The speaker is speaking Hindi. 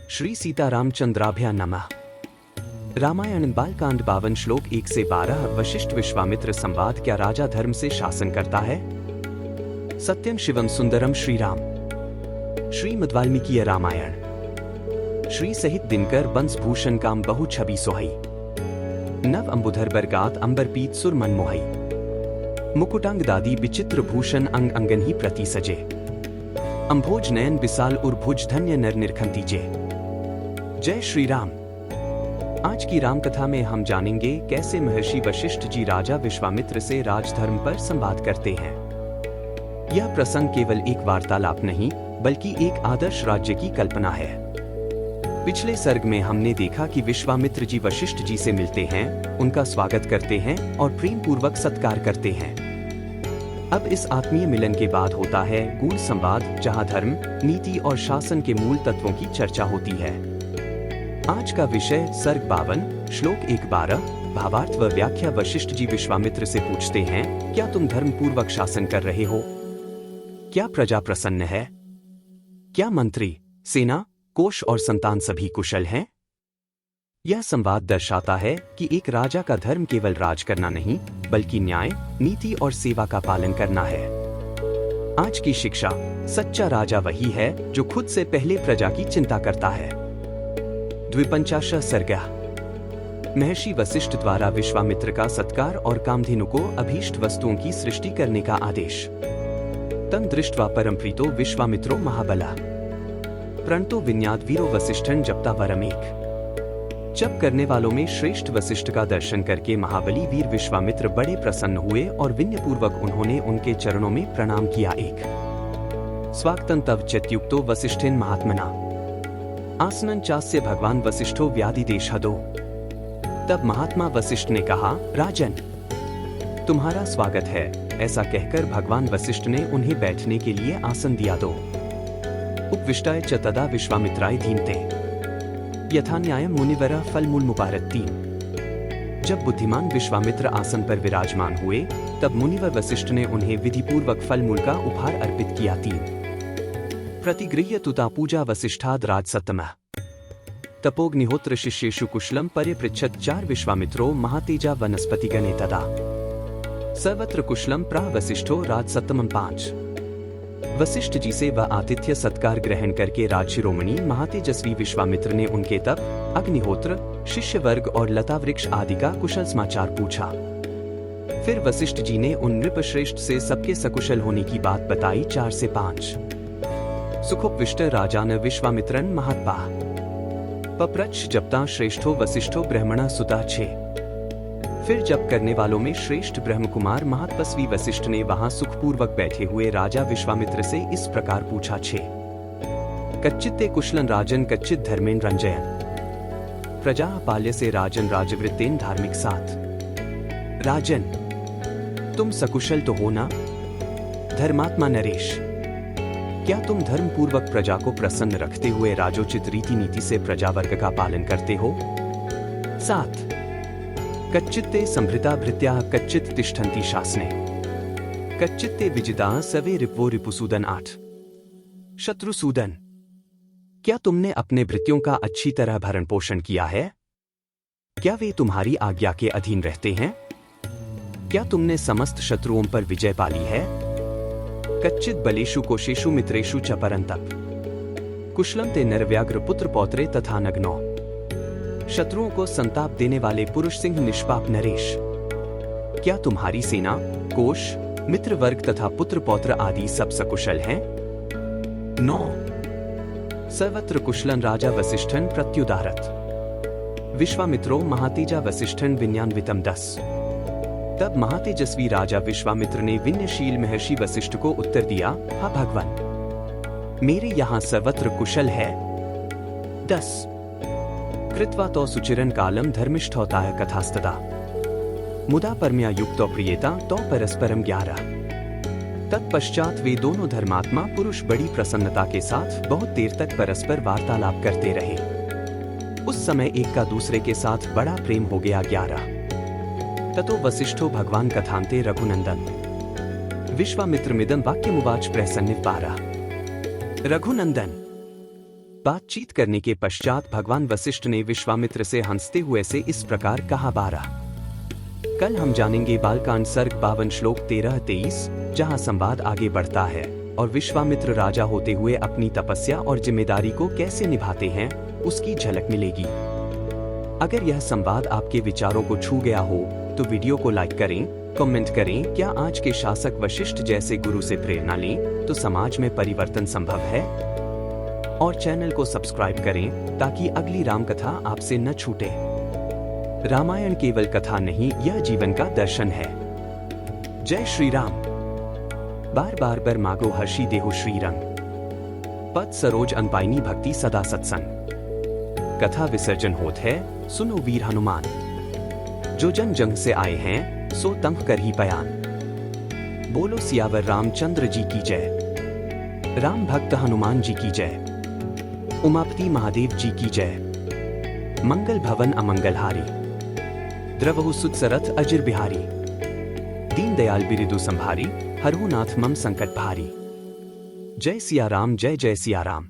श्री सीतारामचंद्राभ्या नमः। रामायण बालकांड 52 श्लोक 1 से 12। वशिष्ठ विश्वामित्र संवाद। क्या राजा धर्म से शासन करता है? सत्यम शिवम सुंदरम श्री राम। श्रीमद् वाल्मीकि रामायण। श्री सहित दिनकर बंस भूषण काम बहु छवि सोहई। नव अंबुधर बरगात अंबर पीत सुर मन मोहई। मुकुटांग दादी विचित्र भूषण अंग अंगन ही प्रति सजे। अंभोज नयन विशाल उर्भुज धन्य नर निरखंती जे। जय श्री राम। आज की राम कथा में हम जानेंगे कैसे महर्षि वशिष्ठ जी राजा विश्वामित्र से राजधर्म पर संवाद करते हैं। यह प्रसंग केवल एक वार्तालाप नहीं बल्कि एक आदर्श राज्य की कल्पना है। पिछले सर्ग में हमने देखा कि विश्वामित्र जी वशिष्ठ जी से मिलते हैं, उनका स्वागत करते हैं और प्रेम पूर्वक सत्कार करते हैं। अब इस आत्मीय मिलन के बाद होता है गूढ़ संवाद, जहां धर्म, नीति और शासन के मूल तत्वों की चर्चा होती है। आज का विषय सर्ग 52 श्लोक 1-12 भावार्थ व व्याख्या। वशिष्ठ जी विश्वामित्र से पूछते हैं, क्या तुम धर्म पूर्वक शासन कर रहे हो? क्या प्रजा प्रसन्न है? क्या मंत्री, सेना, कोष और संतान सभी कुशल हैं? यह संवाद दर्शाता है कि एक राजा का धर्म केवल राज करना नहीं बल्कि न्याय, नीति और सेवा का पालन करना है। आज की शिक्षा, सच्चा राजा वही है जो खुद से पहले प्रजा की चिंता करता है। द्विपंचाशः सर्गः। महर्षि वशिष्ठ द्वारा विश्वामित्र का सत्कार और कामधेनु को अभीष्ट वस्तुओं की सृष्टि करने का आदेश। तं दृष्ट्वा परमप्रीतो विश्वामित्रो महाबला। प्रणतो विन्याद वीरो वसिष्ठं जप्ता वरमेक। जप करने वालों में श्रेष्ठ वशिष्ठ का दर्शन करके महाबली वीर विश्वामित्र बड़े प्रसन्न हुए और विनयपूर्वक उन्होंने उनके चरणों में प्रणाम किया। एक स्वागतं तव चेत्युक्तो वसिष्ठेन महात्मना। आसनं चास्य भगवान वशिष्ठो व्याधिदेशहदो। तब महात्मा वशिष्ठ ने कहा, राजन, तुम्हारा स्वागत है। ऐसा कहकर भगवान वशिष्ठ ने उन्हें बैठने के लिए आसन दिया। दो उपविष्टाय च तदा विश्वामित्राय धीमते। यथा न्यायम मुनिवरा फलमूल मुपारत। 3। जब बुद्धिमान विश्वामित्र आसन पर विराजमान हुए तब मुनिवर वशिष्ठ ने उन्हें विधिपूर्वक फलमूल का उपहार अर्पित किया। 3। प्रतिगृह्य तुता पूजा वसिष्ठाद राजसत्तमः। तपोग्निहोत्र शिष्येषु कुशलम पर्यपृच्छत्। 4। विश्वामित्रो महातेजा वनस्पतिगणे तदा। सर्वत्र कुशलम प्राह वसिष्ठो राजसत्तमं। 5। वशिष्ठ जी से वह आतिथ्य सत्कार ग्रहण करके राजशिरोमणि महातेजस्वी विश्वामित्र ने उनके तप, अग्निहोत्र, शिष्य वर्ग और लता वृक्ष आदि का कुशल समाचार पूछा। फिर वशिष्ठ जी ने उन नृपश्रेष्ठ से सबके सकुशल होने की बात बताई। 4 से 5। सुखोपविष्ट राजान विश्वामित्रन महत्पाः। पप्रच्छ जपता श्रेष्ठो वसिष्ठो ब्रह्मणा सुता। 6। फिर जप करने वालों में श्रेष्ठ ब्रह्म कुमार महत्पस्वी वशिष्ठ ने वहां सुखपूर्वक बैठे हुए राजा विश्वामित्र से इस प्रकार पूछा। 6। कच्चित्ते कुशलन राजन कच्चित धर्मेन रंजयन। प्रजा पाल्य से राजन राजवृत्तेन धार्मिक। 7। राजन, तुम सकुशल तो हो ना? धर्मात्मा नरेश, क्या तुम धर्म पूर्वक प्रजा को प्रसन्न रखते हुए राजोचित रीति नीति से प्रजा वर्ग का पालन करते हो? 7। कच्चित्ते संभृता भृत्याः कच्चित् तिष्ठन्ति शासने। कच्चित्ते विजिताः सवे रिपवो रिपुसूदन। 8। शत्रुसूदन, क्या तुमने अपने भृत्यों का अच्छी तरह भरण पोषण किया है? क्या वे तुम्हारी आज्ञा के अधीन रहते हैं? क्या तुमने समस्त शत्रुओं पर विजय पाली है? कच्चित बलेषु कोशेषु मित्रेषु च परन्तप। कुशलम ते नरव्याघ्र पुत्र पौत्रे तथा नग्नो। शत्रुओं को संताप देने वाले पुरुष सिंह निष्पाप नरेश, क्या तुम्हारी सेना, कोष, मित्र वर्ग तथा पुत्र पौत्र आदि सब सकुशल हैं? 9। सर्वत्र कुशलन राजा वसिष्ठन प्रत्युदारत। विश्वामित्रो महातेजा वसिष्ठन विन्यान्वितम। 10। तब महातेजस्वी राजा विश्वामित्र ने विनयशील महर्षि वशिष्ठ को उत्तर दिया, हा भगवान, मेरे यहाँ सर्वत्र कुशल है। 10। कृत्वा तो सुचिरन कालम धर्मिष्ठोताय कथास्तदा। मुदा परम्या युक्तो प्रियेता तो परस्परम 11। तत्पश्चात वे दोनों धर्मात्मा पुरुष बड़ी प्रसन्नता के साथ बहुत देर तक परस्पर वार्तालाप करते रहे। उस समय एक का दूसरे के साथ बड़ा प्रेम हो गया। 11। ततो वसिष्ठो भगवान कथान्ते रघुनंदन। विश्वामित्रमिदं वाक्यमुवाच प्रसन्निव। 12। रघुनंदन, बातचीत करने के पश्चात भगवान वशिष्ठ ने विश्वामित्र से हंसते हुए से इस प्रकार कहा। 12 कल हम जानेंगे बालकांड सर्ग 52 श्लोक 13-23, जहां संवाद आगे बढ़ता है और विश्वामित्र राजा होते हुए अपनी तपस्या और जिम्मेदारी को कैसे निभाते हैं उसकी झलक मिलेगी। अगर यह संवाद आपके विचारों को छू गया हो तो वीडियो को लाइक करें, कमेंट करें। क्या आज के शासक वशिष्ठ जैसे गुरु से प्रेरणा लें तो समाज में परिवर्तन संभव है? और चैनल को सब्सक्राइब करें ताकि अगली राम कथा आपसे न छूटे। रामायण केवल कथा नहीं, यह जीवन का दर्शन है। जय श्री राम। बार बार बर मागो हर्षी देहु श्रीरंग, पद सरोज अनपाइनी भक्ति सदा सत्संग। कथा विसर्जन होत है, सुनो वीर हनुमान, जो जन जंग से आए हैं सो तंग कर ही बयान। बोलो सियावर रामचंद्र जी की जय, राम भक्त हनुमान जी की जय, उमापति महादेव जी की जय। मंगल भवन अमंगलहारी, द्रवहु सुत सरथ अजिर बिहारी। दीन दयाल बिरिदु संभारी, हरहु नाथ मम संकट भारी। जय सिया राम, जय जय सिया राम।